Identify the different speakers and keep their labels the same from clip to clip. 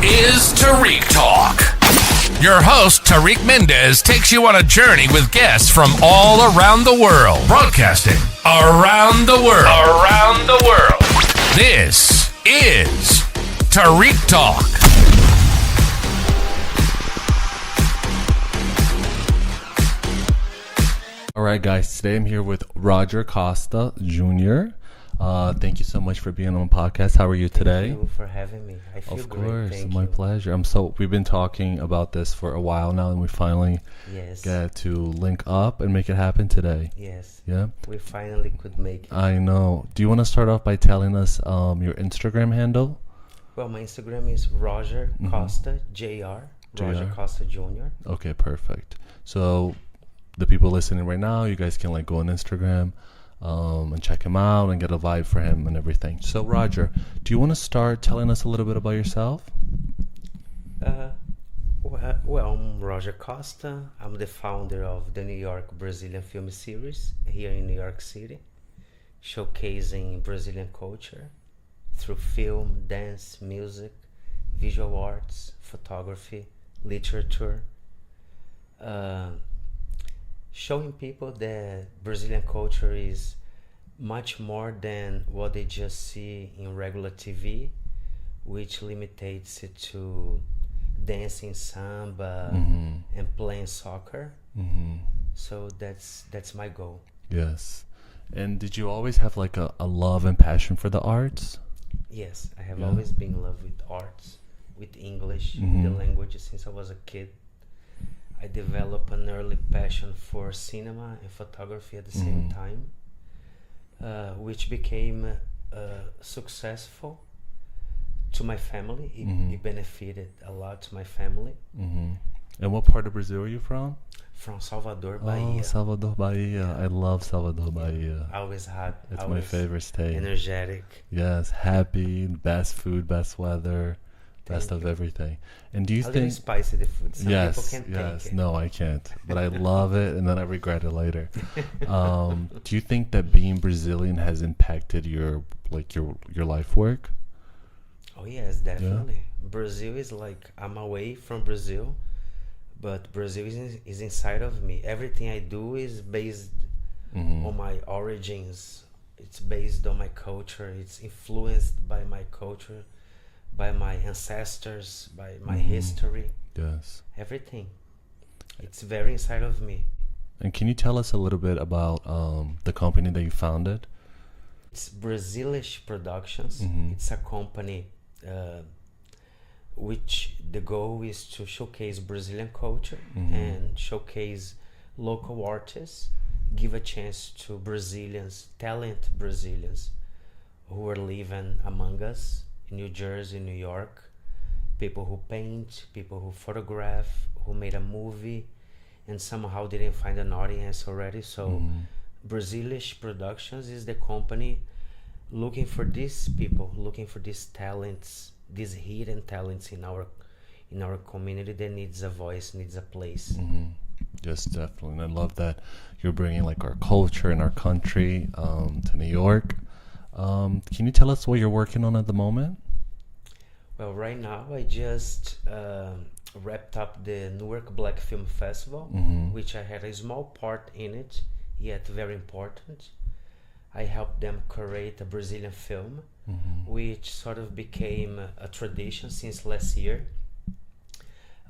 Speaker 1: is Tarik Talk. Your host, Tarik Mendes, takes you on a journey with guests from all around the world. Broadcasting around the world. Around the world. This is Tarik Talk.
Speaker 2: All right, guys. Today I'm here with Costa Jr. Thank you so much for being on the podcast. How are you today?
Speaker 3: Thank you for having me. I feel great.
Speaker 2: Of course,
Speaker 3: Thank
Speaker 2: my
Speaker 3: you.
Speaker 2: pleasure. We've been talking about this for a while now, and we finally get to link up and make it happen today.
Speaker 3: Yes.
Speaker 2: Yeah.
Speaker 3: We finally could make it.
Speaker 2: I know. Do you want to start off by telling us your Instagram handle?
Speaker 3: Well, my Instagram is Roger Costa Jr. Roger Costa Jr.
Speaker 2: Okay, perfect. So the people listening right now, you guys can go on Instagram and check him out and get a vibe for him and everything. So Roger, do you want to start telling us a little bit about yourself?
Speaker 3: Well, I'm Roger Costa. I'm the founder of the New York Brazilian Film Series here in New York City, showcasing Brazilian culture through film, dance, music, visual arts, photography, literature, showing people that Brazilian culture is much more than what they just see in regular TV, which limits it to dancing samba and playing soccer. So that's my goal.
Speaker 2: Yes. And did you always have a love and passion for the arts?
Speaker 3: Yes, I have always been in love with arts, with English, the language since I was a kid. I developed an early passion for cinema and photography at the same time, which became successful to my family. It benefited a lot to my family.
Speaker 2: And what part of Brazil are you from?
Speaker 3: From Salvador, Bahia.
Speaker 2: Oh, Salvador, Bahia. I love Salvador, Bahia.
Speaker 3: Always hot.
Speaker 2: It's my favorite state.
Speaker 3: Energetic.
Speaker 2: Yes, happy, best food, best weather. Best of everything. And do you think
Speaker 3: little spicy the food? Some people can't take it.
Speaker 2: No, I can't. But I love it, and then I regret it later. Do you think that being Brazilian has impacted your life work?
Speaker 3: Oh yes, definitely. Yeah. Brazil is I'm away from Brazil, but Brazil is inside of me. Everything I do is based on my origins. It's based on my culture. It's influenced by my culture, by my ancestors, by my history.
Speaker 2: Yes.
Speaker 3: Everything. It's very inside of me.
Speaker 2: And can you tell us a little bit about the company that you founded?
Speaker 3: It's Brazilish Productions. It's a company which the goal is to showcase Brazilian culture and showcase local artists, give a chance to talented Brazilians who are living among us. New Jersey, New York, people who paint, people who photograph, who made a movie and somehow didn't find an audience already. So Brazilish Productions is the company looking for these people, looking for these talents, these hidden talents in our community that needs a voice, needs a place.
Speaker 2: Yes, definitely. And I love that you're bringing our culture and our country to New York. Can you tell us what you're working on at the moment?
Speaker 3: Well, right now I just wrapped up the Newark Black Film Festival, which I had a small part in it, yet very important. I helped them curate a Brazilian film, which sort of became a tradition since last year.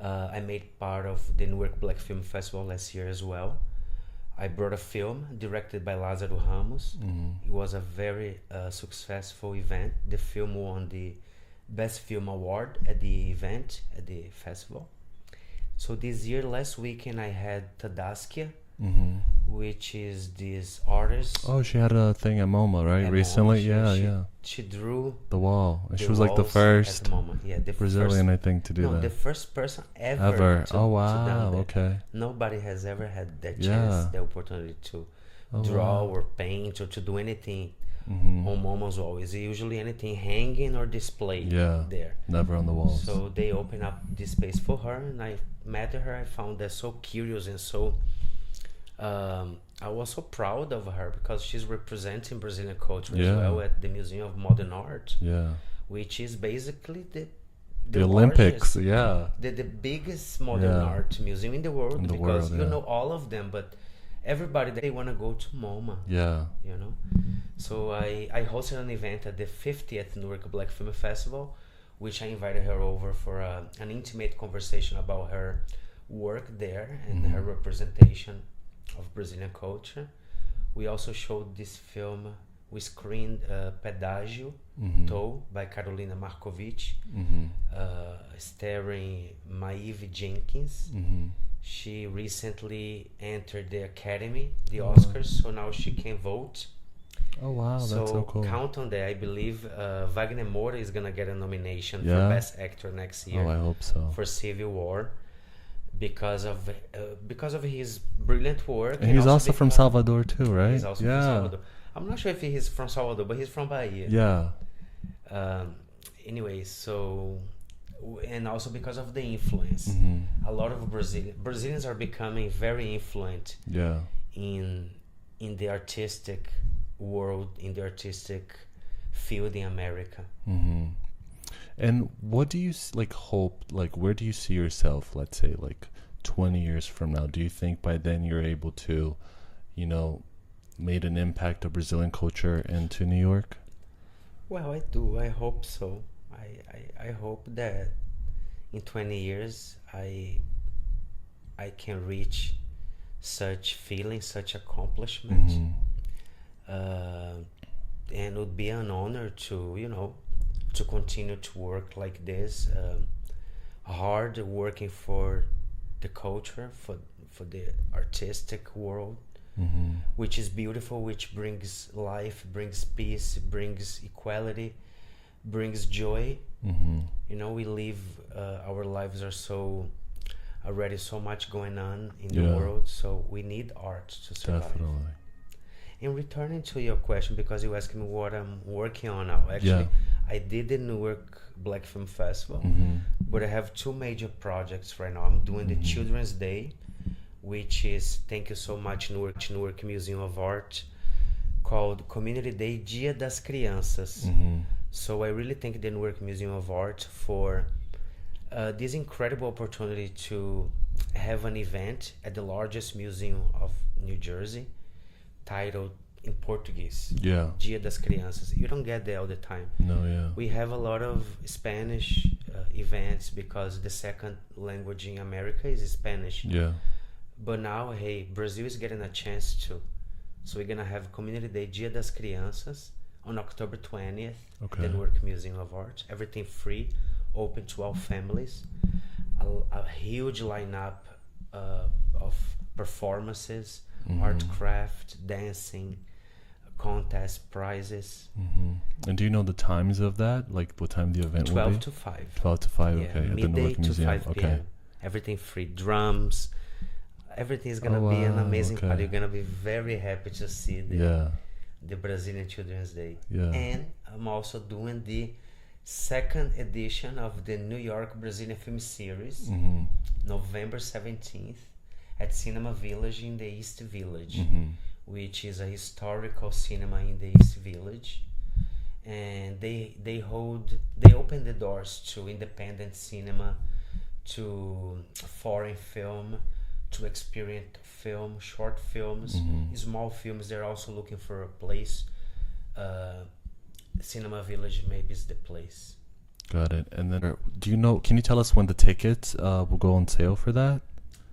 Speaker 3: I made part of the Newark Black Film Festival last year as well. I brought a film directed by Lázaro Ramos. It was a very successful event. The film won the Best Film Award at the event, at the festival. So this year, last weekend, I had Tadaskia, which is this artist.
Speaker 2: Oh, she had a thing at MoMA, right? Recently?
Speaker 3: She drew
Speaker 2: the wall. And she was the first
Speaker 3: the
Speaker 2: Brazilian, I think, to do that.
Speaker 3: The first person ever.
Speaker 2: Oh, wow. Okay.
Speaker 3: Nobody has ever had that chance, the opportunity to draw or paint or to do anything on MoMA's wall. It's usually anything hanging or displayed there.
Speaker 2: Never on the walls.
Speaker 3: So they opened up this space for her, and I met her. I found that so curious and so I was so proud of her because she's representing Brazilian culture as well at the Museum of Modern Art, which is basically
Speaker 2: the Olympics,
Speaker 3: largest,
Speaker 2: yeah.
Speaker 3: the biggest modern art museum in the world,
Speaker 2: In the
Speaker 3: because
Speaker 2: world,
Speaker 3: you know all of them, but everybody, they want to go to MoMA.
Speaker 2: Yeah.
Speaker 3: You know, so I hosted an event at the 50th Newark Black Film Festival, which I invited her over for an intimate conversation about her work there and her representation of Brazilian culture. We also showed this film. We screened Pedágio, Toll, by Carolina Markovic, starring Maeve Jenkins. She recently entered the Academy, the Oscars, so now she can vote.
Speaker 2: Oh wow, that's so cool.
Speaker 3: Count on that. I believe Wagner Moura is gonna get a nomination for Best Actor next year.
Speaker 2: Oh, I hope so.
Speaker 3: For Civil War, because of his brilliant work.
Speaker 2: And he's also from Salvador too, right?
Speaker 3: He's also from Salvador. I'm not sure if he's from Salvador, but he's from Bahia.
Speaker 2: Yeah.
Speaker 3: Anyway, so, and also because of the influence. A lot of Brazilians are becoming very influent.
Speaker 2: Yeah.
Speaker 3: In the artistic world, in the artistic field in America.
Speaker 2: And what do you hope? Like, where do you see yourself? Let's say, 20 years from now. Do you think by then you're able to, made an impact of Brazilian culture into New York?
Speaker 3: Well, I do. I hope so. I hope that in 20 years I can reach such feeling, such accomplishment. And it would be an honor to, to continue to work like this, hard working for the culture, for the artistic world. Which is beautiful, which brings life, brings peace, brings equality, brings joy. We live, our lives are already so much going on in the world, so we need art to survive.
Speaker 2: Definitely.
Speaker 3: In returning to your question, because you asked me what I'm working on now, actually, I did the Newark Black Film Festival, but I have two major projects right now. I'm doing the Children's Day, which is, thank you so much, Newark Museum of Art, called Community Day Dia das Crianças. So I really thank the Newark Museum of Art for this incredible opportunity to have an event at the largest museum of New Jersey, titled in Portuguese, Dia das Crianças. You don't get that all the time.
Speaker 2: No,
Speaker 3: We have a lot of Spanish events because the second language in America is Spanish. But now, hey, Brazil is getting a chance to. So we're going to have Community Day Dia das Crianças on October 20th at the Newark Museum of Art. Everything free, open to all families. A huge lineup of performances, art craft, dancing, contest, prizes.
Speaker 2: And do you know the times of that? Like what time the event will be?
Speaker 3: 12 to 5.
Speaker 2: 12 to 5,
Speaker 3: Yeah,
Speaker 2: okay. At the
Speaker 3: midday
Speaker 2: Newark
Speaker 3: to
Speaker 2: Museum.
Speaker 3: 5 p.m. Everything free. Drums. Everything is going to be an amazing party. You're going to be very happy to see the Brazilian Children's Day. And I'm also doing the second edition of the New York Brazilian Film Series, November 17th, at Cinema Village in the East Village, which is a historical cinema in the East Village. And they open the doors to independent cinema, to foreign film, to experience film, short films, small films. They're also looking for a place. Cinema Village maybe is the place.
Speaker 2: Got it. And then, can you tell us when the tickets will go on sale for that?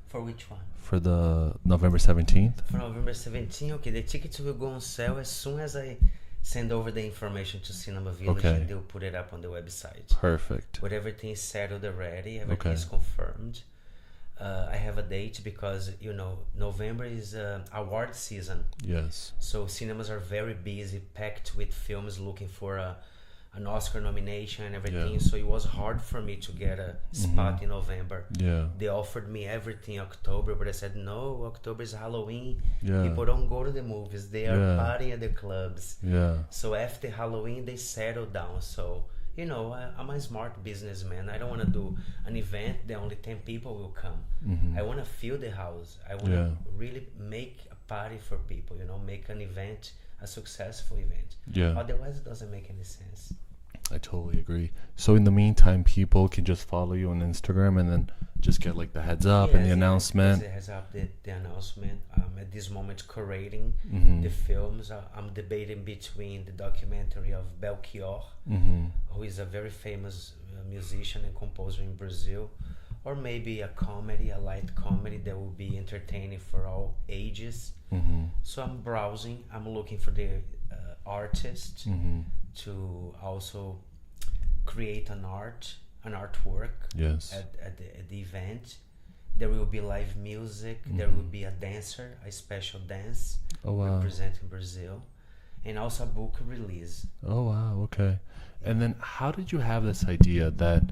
Speaker 3: For which one?
Speaker 2: For the November 17th?
Speaker 3: For November 17th, okay. The tickets will go on sale as soon as I send over the information to Cinema Village, and they'll put it up on the website.
Speaker 2: Perfect.
Speaker 3: But everything is settled already. Everything is confirmed. I have a date because, November is award season.
Speaker 2: Yes.
Speaker 3: So cinemas are very busy, packed with films looking for an Oscar nomination and everything. So it was hard for me to get a spot in November. They offered me everything October, but I said, no, October is Halloween. People don't go to the movies. They are partying at the clubs. So after Halloween, they settle down. So, I'm a smart businessman. I don't want to do an event that only 10 people will come. I want to fill the house. I want to really make a party for people, make an event a successful event. Otherwise, it doesn't make any sense.
Speaker 2: I totally agree. So in the meantime, people can just follow you on Instagram and then just get like the heads up and the announcement.
Speaker 3: Yes, it has up the announcement. At this moment, curating the films. I'm debating between the documentary of Belchior, who is a very famous musician and composer in Brazil, or maybe a comedy, a light comedy that will be entertaining for all ages. So I'm browsing. I'm looking for the artist to also create an artwork at the event. There will be live music. There will be a dancer, a special dance representing Brazil, and also a book release.
Speaker 2: Oh wow, okay. And then how did you have this idea that,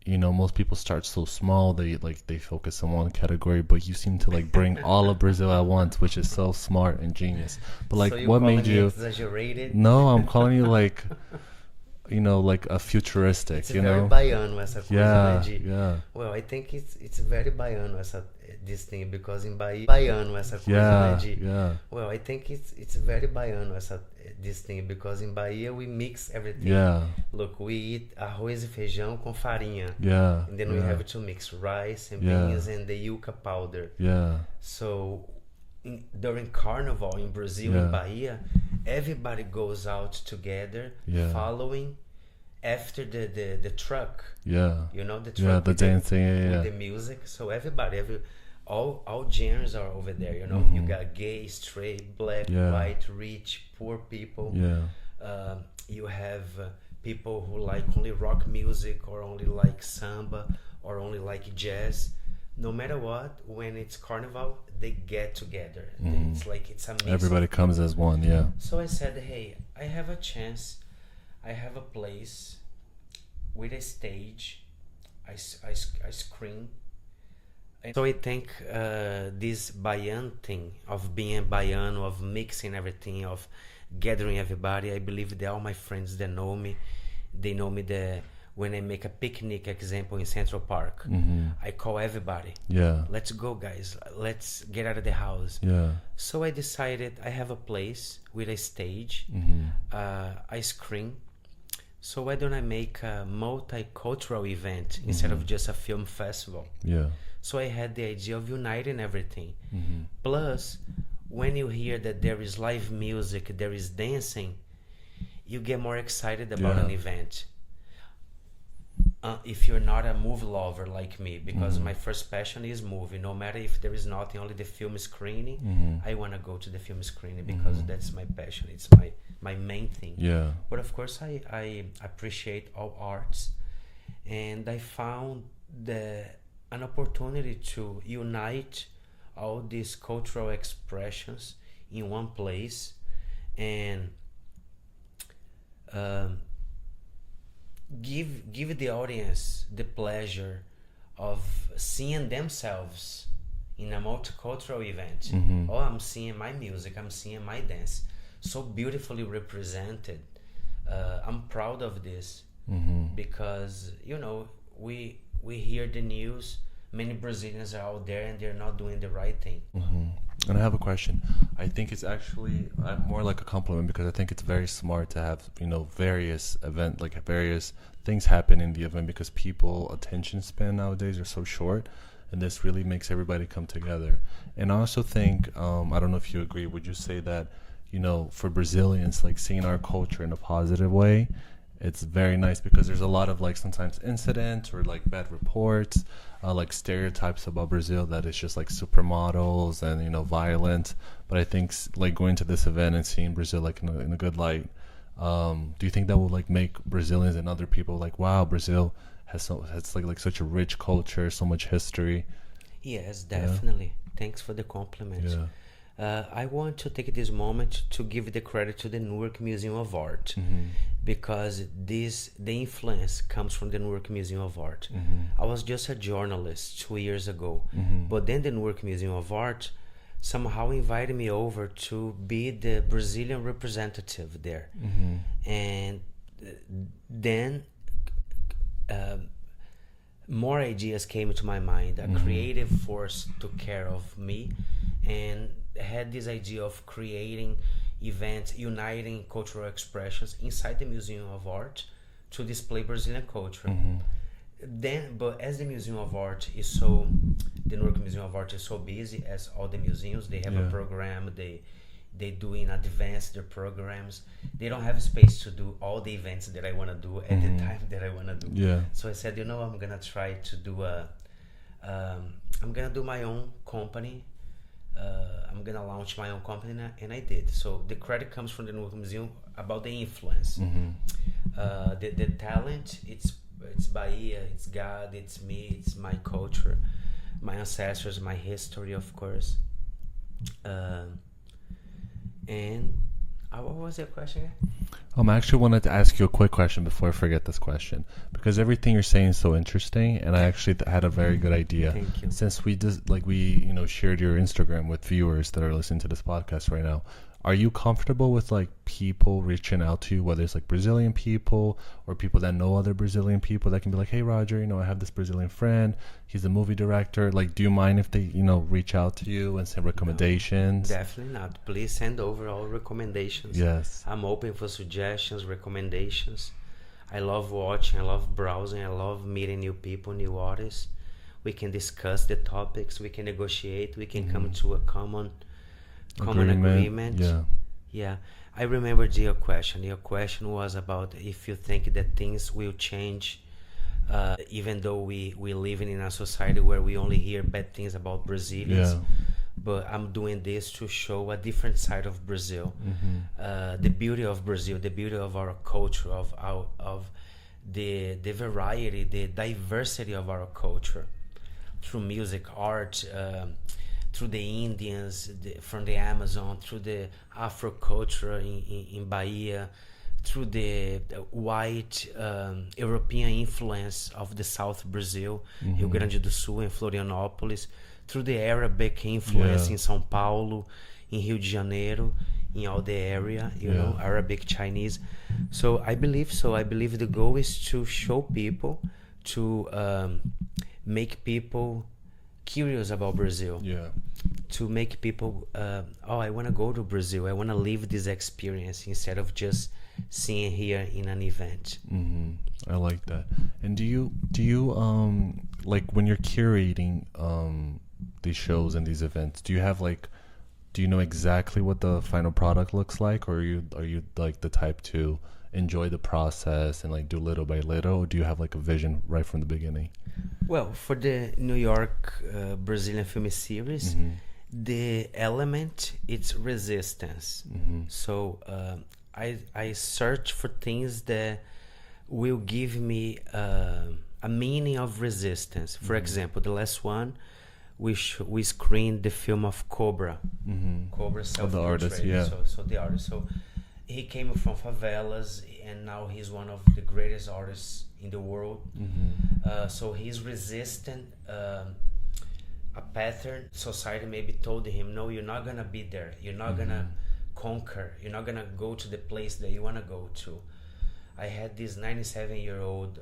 Speaker 2: you know, most people start so small, they focus on one category, but you seem to like bring all of Brazil at once, which is so smart and genius. But like,
Speaker 3: So
Speaker 2: what made you
Speaker 3: exaggerated?
Speaker 2: No, I'm calling you like, you know, like a futuristic,
Speaker 3: It's
Speaker 2: you
Speaker 3: very
Speaker 2: know?
Speaker 3: baiano essa coisa,
Speaker 2: Yeah,
Speaker 3: né, de,
Speaker 2: yeah.
Speaker 3: Well, I think it's very baiano this thing, because in Bahia baiano essa coisa,
Speaker 2: Yeah,
Speaker 3: né, de,
Speaker 2: yeah.
Speaker 3: Well, I think it's very baiano this thing, because in Bahia we mix everything.
Speaker 2: Yeah.
Speaker 3: Look, we eat arroz e feijão com farinha.
Speaker 2: Yeah.
Speaker 3: And then we have to mix rice and beans and the yuca powder.
Speaker 2: Yeah.
Speaker 3: So during Carnival in Brazil, in Bahia, everybody goes out together following after the truck.
Speaker 2: Yeah.
Speaker 3: You know, the truck.
Speaker 2: Yeah, the dancing,
Speaker 3: with the music. So everybody, all genres are over there, you know. You got gay, straight, black, white, rich, poor people.
Speaker 2: Yeah.
Speaker 3: You have people who like only rock music, or only like samba, or only like jazz. No matter what, when it's Carnival, they get together. It's like it's a mix.
Speaker 2: Everybody comes as one, yeah.
Speaker 3: So I said, hey, I have a chance. I have a place with a stage. I screen. So I think this Baian thing of being Baiano, of mixing everything, of gathering everybody. I believe that all my friends that know me, they know me that when I make a picnic example in Central Park, I call everybody.
Speaker 2: Yeah.
Speaker 3: Let's go, guys. Let's get out of the house.
Speaker 2: Yeah.
Speaker 3: So I decided I have a place with a stage, a screen. So why don't I make a multicultural event instead of just a film festival?
Speaker 2: Yeah.
Speaker 3: So I had the idea of uniting everything. Plus, when you hear that there is live music, there is dancing, you get more excited about an event. If you're not a movie lover like me, because my first passion is movie. No matter if there is nothing, only the film screening, I want to go to the film screening because that's my passion. It's my main thing.
Speaker 2: Yeah.
Speaker 3: But of course, I appreciate all arts, and I found an opportunity to unite all these cultural expressions in one place, and give the audience the pleasure of seeing themselves in a multicultural event. Oh, I'm seeing my music, I'm seeing my dance, so beautifully represented. I'm proud of this because, you know, we hear the news, many Brazilians are out there and they're not doing the right thing.
Speaker 2: And I have a question. I think it's actually more like a compliment, because I think it's very smart to have, you know, various things happen in the event, because people attention span nowadays are so short, and this really makes everybody come together. And I also think, I don't know if you agree, would you say that, you know, for Brazilians, like seeing our culture in a positive way, it's very nice, because there's a lot of like sometimes incidents or like bad reports, like stereotypes about Brazil, that it's just like supermodels and, you know, violent. But I think like going to this event and seeing Brazil like in a good light, do you think that will like make Brazilians and other people like, wow, Brazil has like such a rich culture, so much history?
Speaker 3: Yes, definitely. Thanks for the compliment.
Speaker 2: Yeah.
Speaker 3: I want to take this moment to give the credit to the Newark Museum of Art, because the influence comes from the Newark Museum of Art. I was just a journalist 2 years ago, but then the Newark Museum of Art somehow invited me over to be the Brazilian representative there. And then more ideas came to my mind. A creative force took care of me, and had this idea of creating events, uniting cultural expressions inside the Museum of Art to display Brazilian culture.
Speaker 2: Mm-hmm.
Speaker 3: Then, but as the Museum of Art the Newark Museum of Art is so busy, as all the museums, they have a program, they do in advance their programs. They don't have space to do all the events that I want to do at the time that I want to do.
Speaker 2: Yeah.
Speaker 3: So I said, I'm gonna try to do I'm gonna do my own company. I'm gonna launch my own company, and I did. So the credit comes from the Newark Museum about the influence, the talent. It's Bahia, it's God, it's me, it's my culture, my ancestors, my history, of course. And what was your question again?
Speaker 2: I actually wanted to ask you a quick question before I forget this question, because everything you're saying is so interesting, and I actually had a very good idea.
Speaker 3: Thank you.
Speaker 2: Since we shared your Instagram with viewers that are listening to this podcast right now, are you comfortable with like people reaching out to you, whether it's like Brazilian people or people that know other Brazilian people that can be like, hey Roger, I have this Brazilian friend, he's a movie director, like do you mind if they reach out to you and send recommendations?
Speaker 3: No, definitely not. Please send over all recommendations.
Speaker 2: Yes,
Speaker 3: I'm open for suggestions, recommendations. I love watching, I love browsing, I love meeting new people, new artists. We can discuss the topics, we can negotiate, we can come to a common agreement. Yeah. I remember your question. Your question was about if you think that things will change, even though we live in a society where we only hear bad things about Brazilians. But I'm doing this to show a different side of Brazil, the beauty of Brazil, the beauty of our culture, of the variety, the diversity of our culture, through music, art, through the Indians from the Amazon, through the Afro culture in Bahia, through the white European influence of the South Brazil, Rio Grande do Sul and Florianópolis, through the Arabic influence in São Paulo, in Rio de Janeiro, in all the area, Arabic, Chinese. So I believe the goal is to show people, to make people curious about Brazil, to make people I want to go to Brazil, I want to live this experience instead of just seeing here in an event.
Speaker 2: I like that. And do you like when you're curating these shows and these events, do you know exactly what the final product looks like, or are you like the type to enjoy the process and like do little by little, or do you have like a vision right from the beginning?
Speaker 3: Well, for the New York Brazilian film series, the element, it's resistance. So I search for things that will give me a meaning of resistance. For example, the last one, we screened the film of Cobra. Cobra self-portrait.
Speaker 2: The artist,
Speaker 3: So the artist. So he came from favelas, and now he's one of the greatest artists in the world. So he's resistant a pattern society maybe told him, no, you're not gonna be there, you're not gonna conquer, you're not gonna go to the place that you want to go to. I had this 97-year-old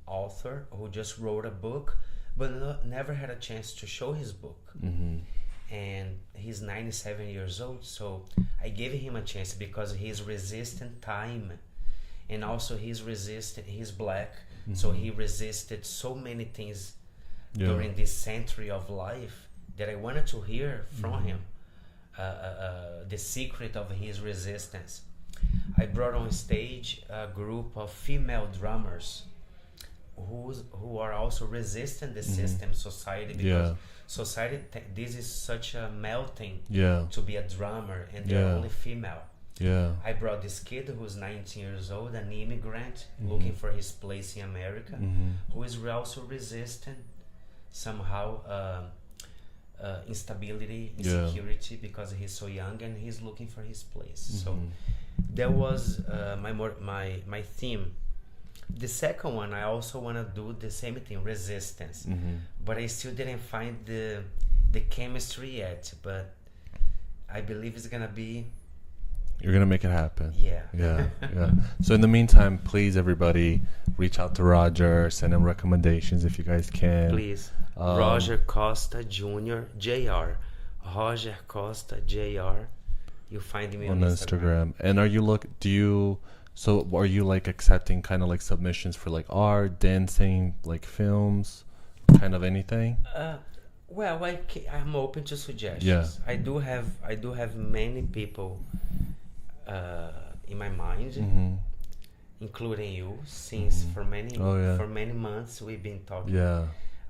Speaker 3: author who just wrote a book, but never had a chance to show his book. And he's 97 years old, so I gave him a chance because he's resistant time, and also he's black, so he resisted so many things during this century of life that I wanted to hear from him, the secret of his resistance. I brought on stage a group of female drummers who are also resistant the system, society, because society this is such a melting to be a drummer, and they're only female. I brought this kid who's 19 years old, an immigrant looking for his place in America, who is also resistant somehow instability, insecurity, because he's so young and he's looking for his place. So that was my theme. The second one, I also want to do the same thing, resistance, but I still didn't find the chemistry yet, but I believe it's gonna be.
Speaker 2: You're gonna make it happen.
Speaker 3: Yeah.
Speaker 2: So in the meantime, please everybody reach out to Roger, send him recommendations if you guys can.
Speaker 3: Please. Roger Costa Jr. Jr. Roger Costa Jr. You find me on Instagram.
Speaker 2: And are you So are you like accepting kind of like submissions for like art, dancing, like films, kind of anything?
Speaker 3: Well, I'm open to suggestions.
Speaker 2: Yeah.
Speaker 3: I do have many people in my mind, including you, since for many months we've been talking.
Speaker 2: Yeah.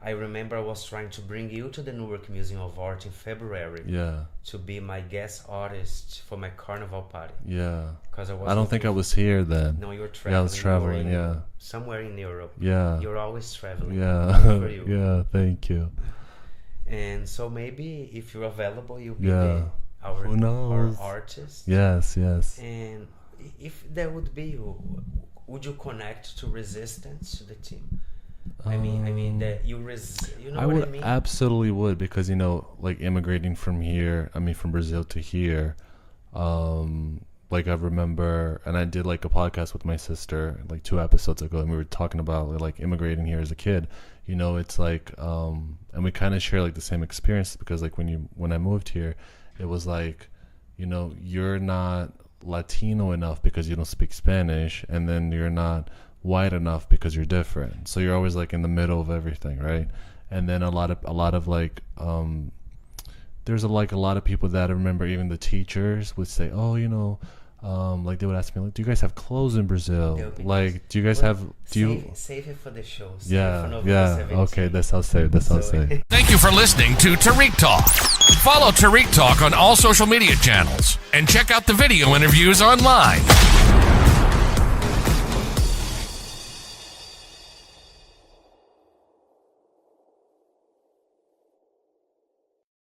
Speaker 3: I remember I was trying to bring you to the Newark Museum of Art in February.
Speaker 2: Yeah.
Speaker 3: To be my guest artist for my carnival party.
Speaker 2: Yeah.
Speaker 3: Because
Speaker 2: I don't think I was here then.
Speaker 3: No, you were traveling.
Speaker 2: Yeah, I was traveling. Yeah.
Speaker 3: Somewhere in Europe.
Speaker 2: Yeah.
Speaker 3: You're always traveling.
Speaker 2: Yeah.
Speaker 3: For you.
Speaker 2: Yeah. Thank you.
Speaker 3: And so maybe if you're available, you'll be our artist.
Speaker 2: Yes. Yes.
Speaker 3: And if there would be, would you connect to Resistance to the team? I mean that you know what I mean?
Speaker 2: Absolutely would, because like immigrating from here, from Brazil to here, like I remember, and I did like a podcast with my sister like 2 episodes ago, and we were talking about like immigrating here as a kid. It's like, and we kind of share like the same experience, because like when I moved here, it was like, you're not Latino enough because you don't speak Spanish, and then you're not white enough because you're different, so you're always like in the middle of everything, right? And then a lot of like there's a lot of people that I remember, even the teachers would say, oh, like they would ask me, like, do you guys have clothes in Brazil? Like, do you guys
Speaker 3: save it for the show.
Speaker 2: Yeah. Okay, that's I'll say.
Speaker 1: Thank you for listening to Tarik Talk. Follow Tarik Talk on all social media channels and check out the video interviews online.